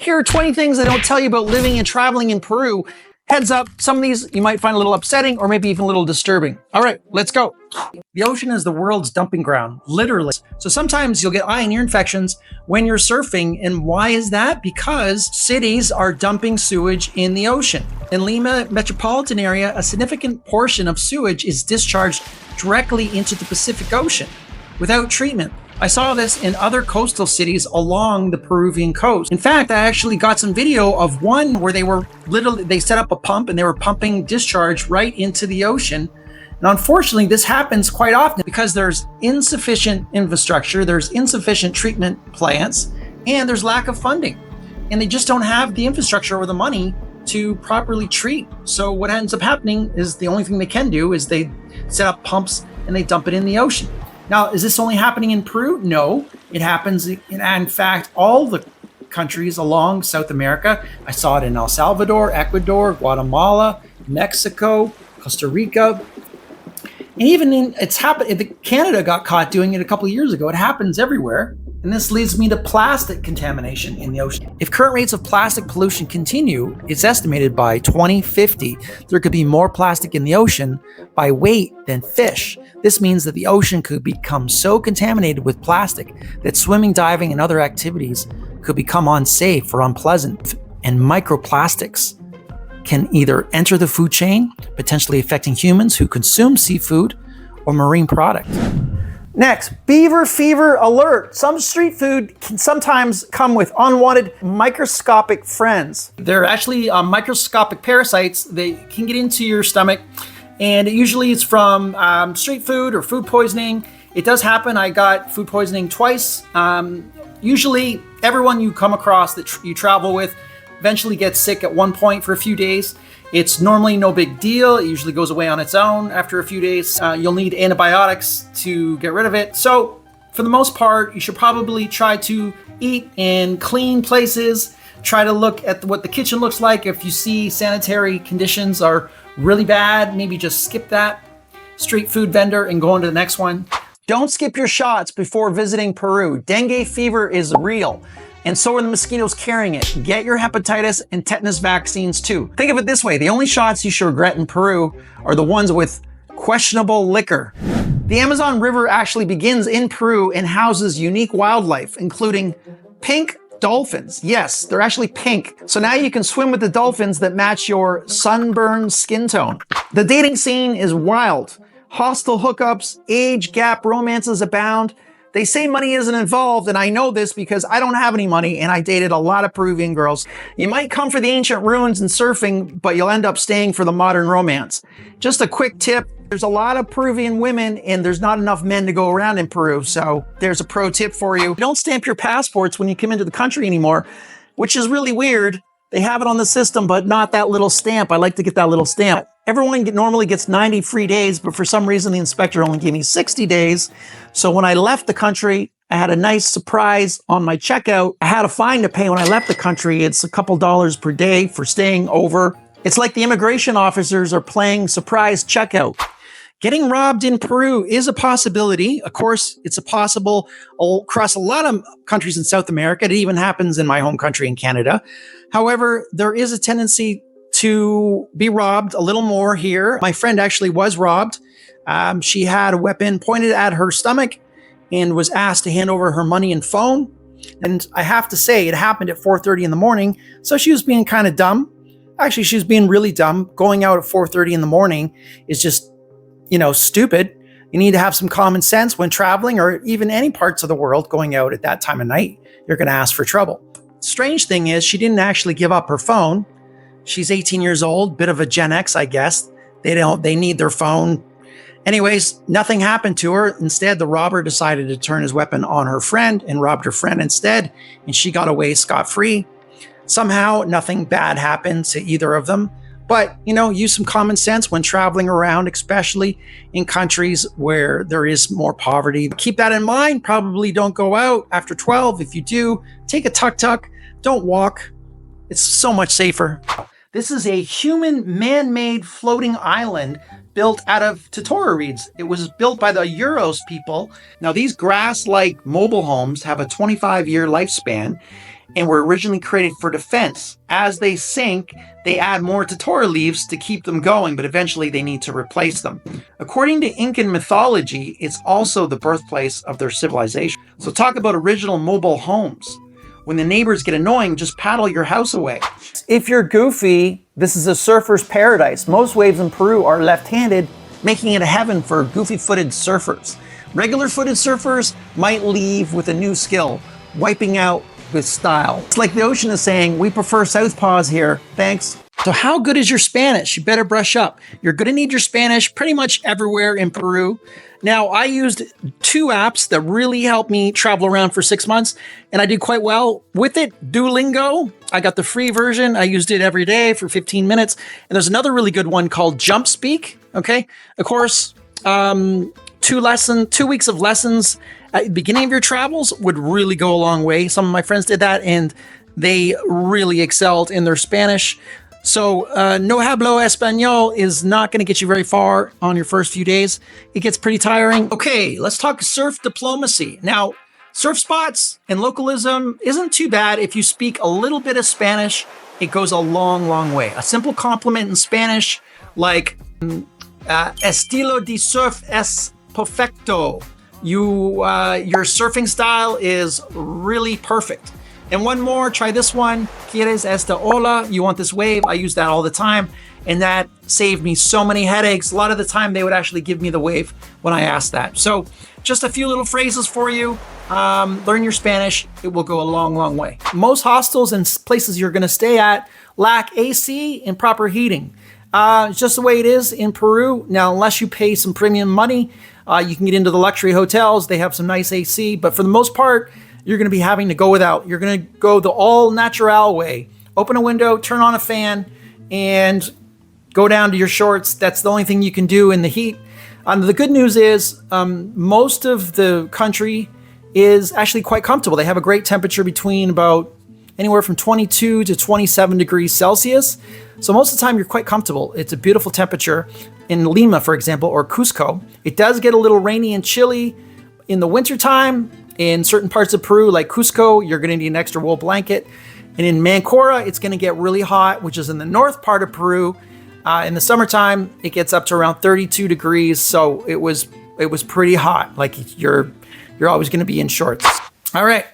Here are 20 things I don't tell you about living and traveling in Peru. Heads up, some of these you might find a little upsetting or maybe even a little disturbing. All right, let's go. The ocean is the world's dumping ground, literally. So sometimes you'll get eye and ear infections when you're surfing. And why is that? Because cities are dumping sewage in the ocean. In Lima metropolitan area, a significant portion of sewage is discharged directly into the Pacific Ocean without treatment. I saw this in other coastal cities along the Peruvian coast. In fact, I actually got some video of one where they set up a pump and they were pumping discharge right into the ocean. And unfortunately, this happens quite often because there's insufficient infrastructure, there's insufficient treatment plants, and there's lack of funding. And they just don't have the infrastructure or the money to properly treat. So what ends up happening is the only thing they can do is they set up pumps and they dump it in the ocean. Now, is this only happening in Peru? No, it happens in fact, all the countries along South America. I saw it in El Salvador, Ecuador, Guatemala, Mexico, Costa Rica. And even Canada got caught doing it a couple of years ago. It happens everywhere. And this leads me to plastic contamination in the ocean. If current rates of plastic pollution continue, it's estimated by 2050, there could be more plastic in the ocean by weight than fish. This means that the ocean could become so contaminated with plastic that swimming, diving, and other activities could become unsafe or unpleasant. And microplastics can either enter the food chain, potentially affecting humans who consume seafood or marine products. Next, beaver fever alert. Some street food can sometimes come with unwanted microscopic friends. They're actually microscopic parasites. They can get into your stomach, and usually it's from street food or food poisoning. It does happen. I got food poisoning twice. Usually everyone you come across that you travel with eventually gets sick at one point for a few days. It's normally no big deal. It usually goes away on its own after a few days. You'll need antibiotics to get rid of it. So for the most part, you should probably try to eat in clean places. Try to look at what the kitchen looks like. If you see sanitary conditions are really bad, maybe just skip that street food vendor and go on to the next one. Don't skip your shots before visiting Peru. Dengue fever is real, and so are the mosquitoes carrying it. Get your hepatitis and tetanus vaccines too. Think of it this way, the only shots you should regret in Peru are the ones with questionable liquor. The Amazon River actually begins in Peru and houses unique wildlife, including pink dolphins. Yes, they're actually pink. So now you can swim with the dolphins that match your sunburned skin tone. The dating scene is wild. Hostile hookups, age gap romances abound. They say money isn't involved, and I know this because I don't have any money and I dated a lot of Peruvian girls. You might come for the ancient ruins and surfing, but you'll end up staying for the modern romance. Just a quick tip, there's a lot of Peruvian women and there's not enough men to go around in Peru, so there's a pro tip for you. Don't stamp your passports when you come into the country anymore, which is really weird. They have it on the system, but not that little stamp. I like to get that little stamp. Everyone normally gets 90 free days, but for some reason the inspector only gave me 60 days. So when I left the country, I had a nice surprise on my checkout. I had a fine to pay when I left the country. It's a couple dollars per day for staying over. It's like the immigration officers are playing surprise checkout. Getting robbed in Peru is a possibility. Of course, it's a possible across a lot of countries in South America. It even happens in my home country in Canada. However, there is a tendency to be robbed a little more here. My friend actually was robbed. She had a weapon pointed at her stomach and was asked to hand over her money and phone. And I have to say, it happened at 4:30 in the morning. So she was being kind of dumb. Actually, she was being really dumb. Going out at 4:30 in the morning is just, stupid. You need to have some common sense when traveling or even any parts of the world going out at that time of night. You're going to ask for trouble. Strange thing is, she didn't actually give up her phone. She's 18 years old, bit of a Gen X, I guess. They need their phone. Anyways, nothing happened to her. Instead, the robber decided to turn his weapon on her friend and robbed her friend instead, and she got away scot-free. Somehow, nothing bad happened to either of them. But, use some common sense when traveling around, especially in countries where there is more poverty. Keep that in mind. Probably don't go out after 12. If you do, take a tuk-tuk. Don't walk. It's so much safer. This is a human man-made floating island built out of totora reeds. It was built by the Euros people. Now, these grass-like mobile homes have a 25-year lifespan, and were originally created for defense. As they sink, they add more totara leaves to keep them going, but eventually they need to replace them. According to Incan mythology, it's also the birthplace of their civilization. So talk about original mobile homes. When the neighbors get annoying, just paddle your house away. If you're goofy, this is a surfer's paradise. Most waves in Peru are left-handed, making it a heaven for goofy-footed surfers. Regular-footed surfers might leave with a new skill, wiping out with style. It's like the ocean is saying, we prefer southpaws here, thanks. So how good is your Spanish? You better brush up. You're gonna need your Spanish pretty much everywhere in Peru. Now, I used 2 apps that really helped me travel around for 6 months, and I did quite well with it. Duolingo, I got the free version. I used it every day for 15 minutes. And there's another really good one called Jump Speak, okay? Of course, 2 weeks of lessons at the beginning of your travels would really go a long way. Some of my friends did that, and they really excelled in their Spanish. So no hablo español is not going to get you very far on your first few days. It gets pretty tiring. Okay, let's talk surf diplomacy. Now, surf spots and localism isn't too bad. If you speak a little bit of Spanish, it goes a long, long way. A simple compliment in Spanish, like estilo de surf es perfecto. Your surfing style is really perfect. And one more, try this one. ¿Quieres esta ola? You want this wave? I use that all the time. And that saved me so many headaches. A lot of the time they would actually give me the wave when I asked that. So just a few little phrases for you. Learn your Spanish. It will go a long, long way. Most hostels and places you're gonna stay at lack AC and proper heating. It's just the way it is in Peru. Now, unless you pay some premium money, you can get into the luxury hotels. They have some nice AC, but for the most part, you're going to be having to go without. You're going to go the all natural way. Open a window, turn on a fan, and go down to your shorts. That's the only thing you can do in the heat. The good news is most of the country is actually quite comfortable. They have a great temperature between about anywhere from 22 to 27 degrees Celsius. So most of the time you're quite comfortable. It's a beautiful temperature. In Lima, for example, or Cusco, it does get a little rainy and chilly in the wintertime. In certain parts of Peru, like Cusco, you're going to need an extra wool blanket. And in Mancora, it's going to get really hot, which is in the north part of Peru. In the summertime, it gets up to around 32 degrees. So it was pretty hot. Like you're always going to be in shorts. All right,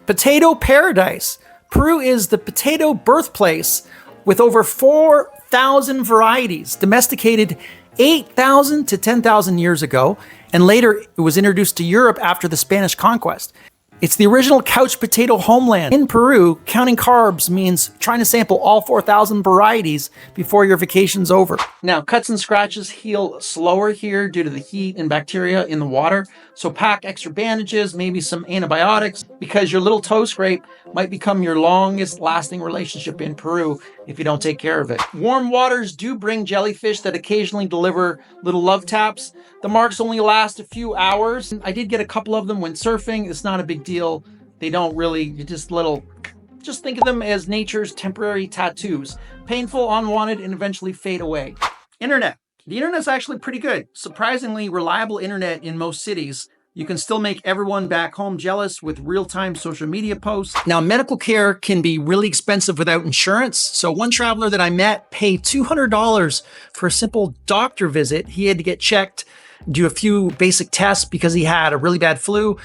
potato paradise. Peru is the potato birthplace with over 4,000 varieties, domesticated 8,000 to 10,000 years ago, and later it was introduced to Europe after the Spanish conquest. It's the original couch potato homeland. In Peru, counting carbs means trying to sample all 4,000 varieties before your vacation's over. Now, cuts and scratches heal slower here due to the heat and bacteria in the water. So pack extra bandages, maybe some antibiotics, because your little toe scrape might become your longest lasting relationship in Peru if you don't take care of it. Warm waters do bring jellyfish that occasionally deliver little love taps. The marks only last a few hours. I did get a couple of them when surfing. It's not a big deal. They don't really, just think of them as nature's temporary tattoos. Painful, unwanted, and eventually fade away. Internet. The internet's actually pretty good. Surprisingly reliable internet in most cities. You can still make everyone back home jealous with real-time social media posts. Now, medical care can be really expensive without insurance. So one traveler that I met paid $200 for a simple doctor visit. He had to get checked, do a few basic tests because he had a really bad flu.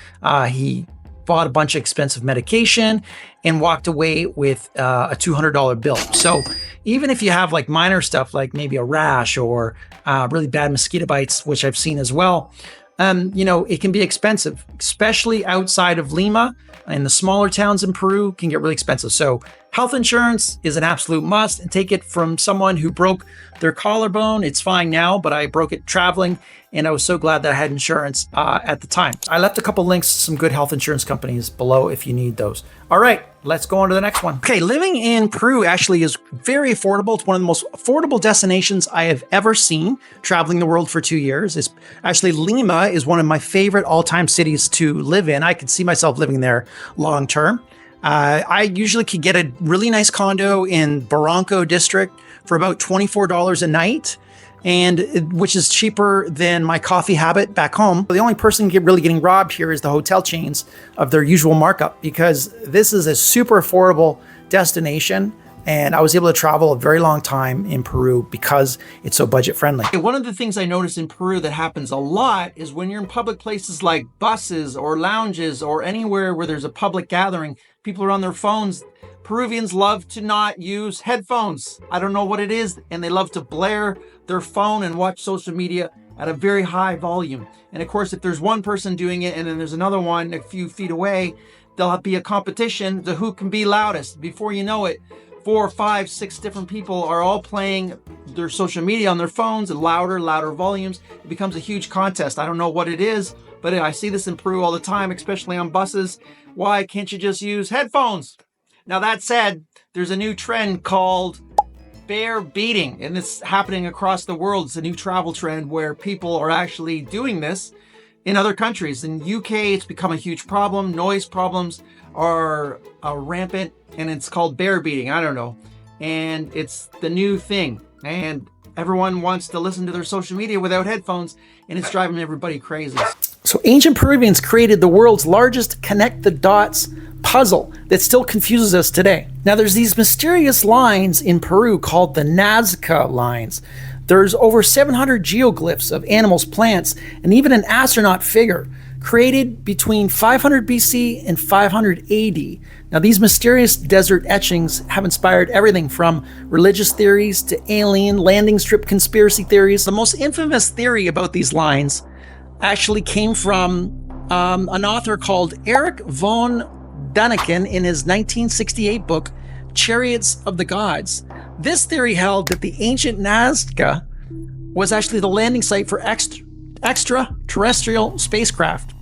He bought a bunch of expensive medication and walked away with a $200 bill. So even if you have like minor stuff, like maybe a rash or really bad mosquito bites, which I've seen as well, it can be expensive, especially outside of Lima, and the smaller towns in Peru can get really expensive. So health insurance is an absolute must, and take it from someone who broke their collarbone. It's fine now, but I broke it traveling, and I was so glad that I had insurance at the time. I left a couple links to some good health insurance companies below if you need those. All right, let's go on to the next one. Okay, living in Peru actually is very affordable. It's one of the most affordable destinations I have ever seen, traveling the world for 2 years. It's actually, Lima is one of my favorite all-time cities to live in. I could see myself living there long term. I usually could get a really nice condo in Barranco district for about $24 a night. which is cheaper than my coffee habit back home. The only person really getting robbed here is the hotel chains of their usual markup, because this is a super affordable destination. And I was able to travel a very long time in Peru because it's so budget friendly. One of the things I notice in Peru that happens a lot is when you're in public places like buses or lounges or anywhere where there's a public gathering, people are on their phones. Peruvians love to not use headphones. I don't know what it is, and they love to blare their phone and watch social media at a very high volume. And of course, if there's one person doing it and then there's another one a few feet away, there'll be a competition to who can be loudest. Before you know it, 4, 5, 6 different people are all playing their social media on their phones at louder volumes. It becomes a huge contest. I don't know what it is, but I see this in Peru all the time, especially on buses. Why can't you just use headphones? Now, that said, there's a new trend called bear beating, and it's happening across the world. It's a new travel trend where people are actually doing this in other countries. In the UK, it's become a huge problem. Noise problems are rampant, and it's called bear beating. I don't know. And it's the new thing. And everyone wants to listen to their social media without headphones, and it's driving everybody crazy. So ancient Peruvians created the world's largest connect the dots puzzle that still confuses us today. Now, there's these mysterious lines in Peru called the Nazca lines. There's over 700 geoglyphs of animals, plants, and even an astronaut figure created between 500 BC and 500 AD. Now, these mysterious desert etchings have inspired everything from religious theories to alien landing strip conspiracy theories. The most infamous theory about these lines actually came from an author called Erich von Däniken in his 1968 book, Chariots of the Gods. This theory held that the ancient Nazca was actually the landing site for extraterrestrial spacecraft.